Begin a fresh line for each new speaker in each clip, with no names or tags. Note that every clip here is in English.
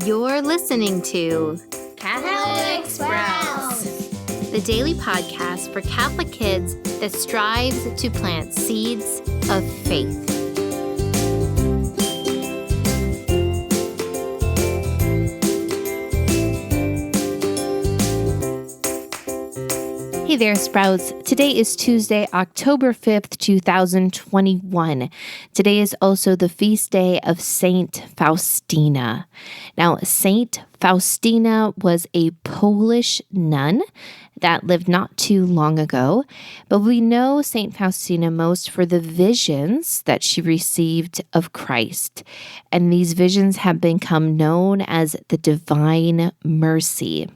You're listening to
Catholic Sprouts,
the daily podcast for Catholic kids that strives to plant seeds of faith. Hey there, Sprouts. Today is Tuesday, October 5th, 2021. Today is also the feast day of Saint Faustina. Now, Saint Faustina was a Polish nun that lived not too long ago, but we know Saint Faustina most for the visions that she received of Christ. And these visions have become known as the Divine Mercy.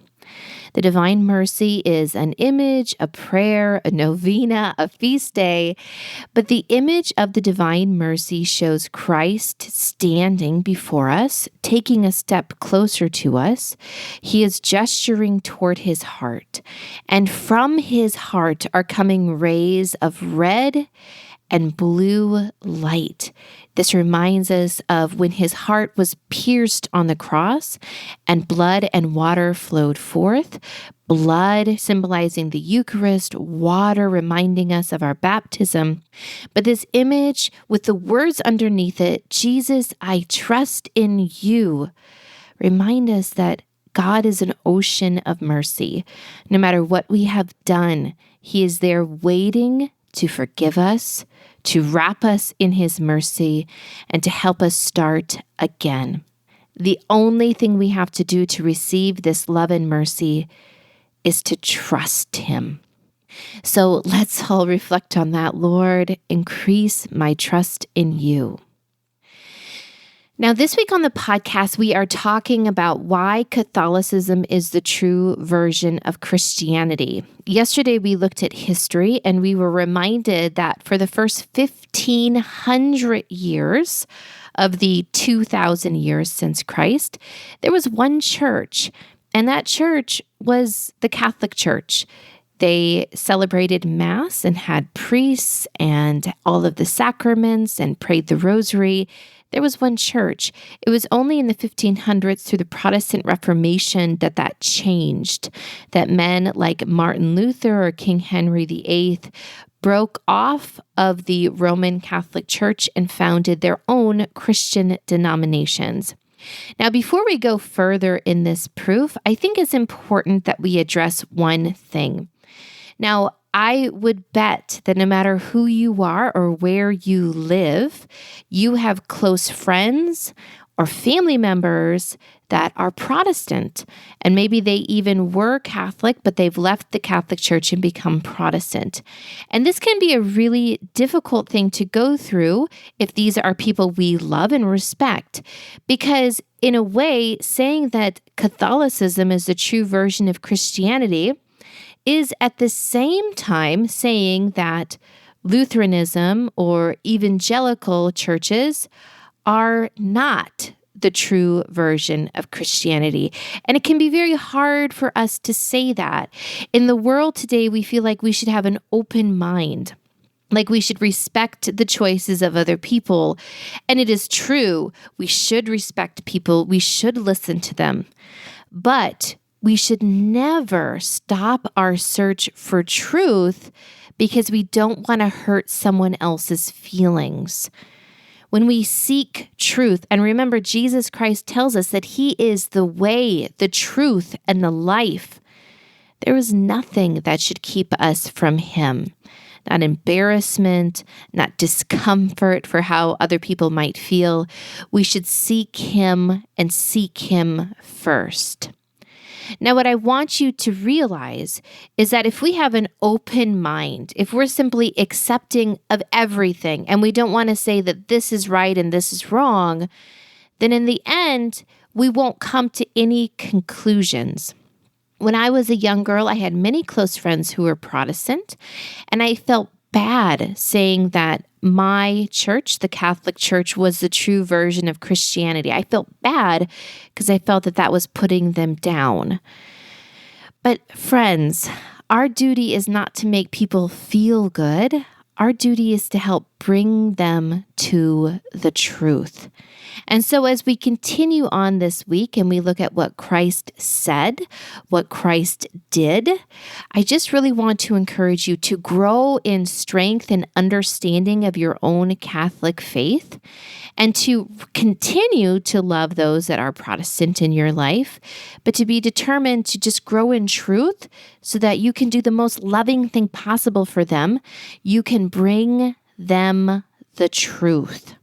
The Divine Mercy is an image, a prayer, a novena, a feast day, but the image of the Divine Mercy shows Christ standing before us, taking a step closer to us. He is gesturing toward his heart, and from his heart are coming rays of red and blue light. This reminds us of when his heart was pierced on the cross and blood and water flowed forth. Blood symbolizing the Eucharist, water reminding us of our baptism. But this image with the words underneath it, Jesus, I trust in you, remind us that God is an ocean of mercy. No matter what we have done, he is there waiting to forgive us, to wrap us in his mercy, and to help us start again. The only thing we have to do to receive this love and mercy is to trust him. So let's all reflect on that. Lord, increase my trust in you. Now, this week on the podcast, we are talking about why Catholicism is the true version of Christianity. Yesterday, we looked at history and we were reminded that for the first 1,500 years of the 2,000 years since Christ, there was one church, and that church was the Catholic Church. They celebrated Mass and had priests and all of the sacraments and prayed the rosary. There was one church. It was only in the 1500s through the Protestant Reformation that changed, that men like Martin Luther or King Henry VIII broke off of the Roman Catholic Church and founded their own Christian denominations. Now, before we go further in this proof, I think it's important that we address one thing. Now, I would bet that no matter who you are or where you live, you have close friends or family members that are Protestant. And maybe they even were Catholic, but they've left the Catholic Church and become Protestant. And this can be a really difficult thing to go through if these are people we love and respect. Because in a way, saying that Catholicism is the true version of Christianity is at the same time saying that Lutheranism or evangelical churches are not the true version of Christianity. And it can be very hard for us to say that. In the world today, we feel like we should have an open mind, like we should respect the choices of other people. And it is true, we should respect people, we should listen to them. But we should never stop our search for truth because we don't want to hurt someone else's feelings. When we seek truth, and remember, Jesus Christ tells us that he is the way, the truth, and the life, there is nothing that should keep us from him. Not embarrassment, not discomfort for how other people might feel. We should seek him and seek him first. Now, what I want you to realize is that if we have an open mind, if we're simply accepting of everything and we don't want to say that this is right and this is wrong, then in the end, we won't come to any conclusions. When I was a young girl, I had many close friends who were Protestant, and I felt bad saying that my church, the Catholic Church, was the true version of Christianity. I felt bad because I felt that was putting them down. But friends, our duty is not to make people feel good. Our duty is to help bring them to the truth. And so as we continue on this week and we look at what Christ said, what Christ did, I just really want to encourage you to grow in strength and understanding of your own Catholic faith and to continue to love those that are Protestant in your life, but to be determined to just grow in truth so that you can do the most loving thing possible for them. You can bring them the truth.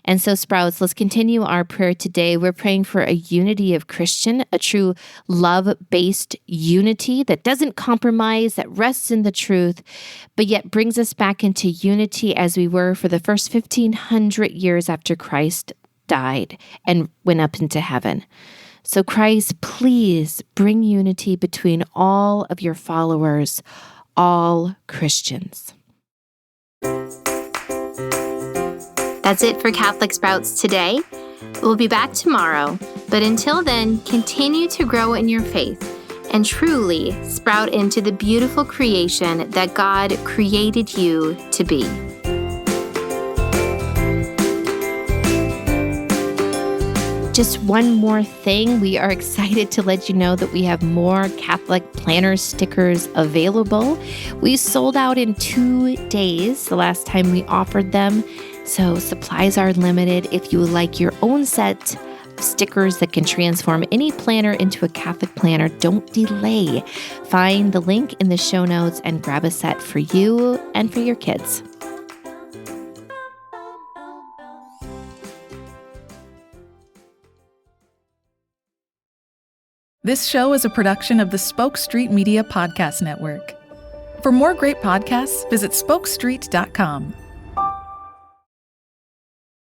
And so, Sprouts, let's continue our prayer today. We're praying for a unity of Christian, a true love-based unity that doesn't compromise, that rests in the truth, but yet brings us back into unity as we were for the first 1,500 years after Christ died and went up into heaven. So Christ, please bring unity between all of your followers, all Christians.
That's it for Catholic Sprouts today. We'll be back tomorrow, but until then, continue to grow in your faith and truly sprout into the beautiful creation that God created you to be.
Just one more thing, we are excited to let you know that we have more Catholic planner stickers available. We sold out in 2 days the last time we offered them. So supplies are limited. If you would like your own set of stickers that can transform any planner into a Catholic planner, don't delay. Find the link in the show notes and grab a set for you and for your kids.
This show is a production of the Spoke Street Media Podcast Network. For more great podcasts, visit spokestreet.com.